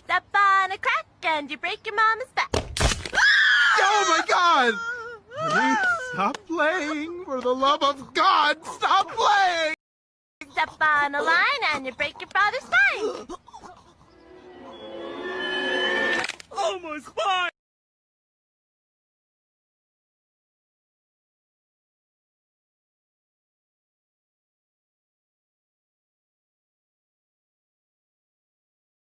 Step on a crack and you break your mama's back. Oh my God! Honey, stop playing! For the love of God, stop playing! Step on a line and you break your father's spine.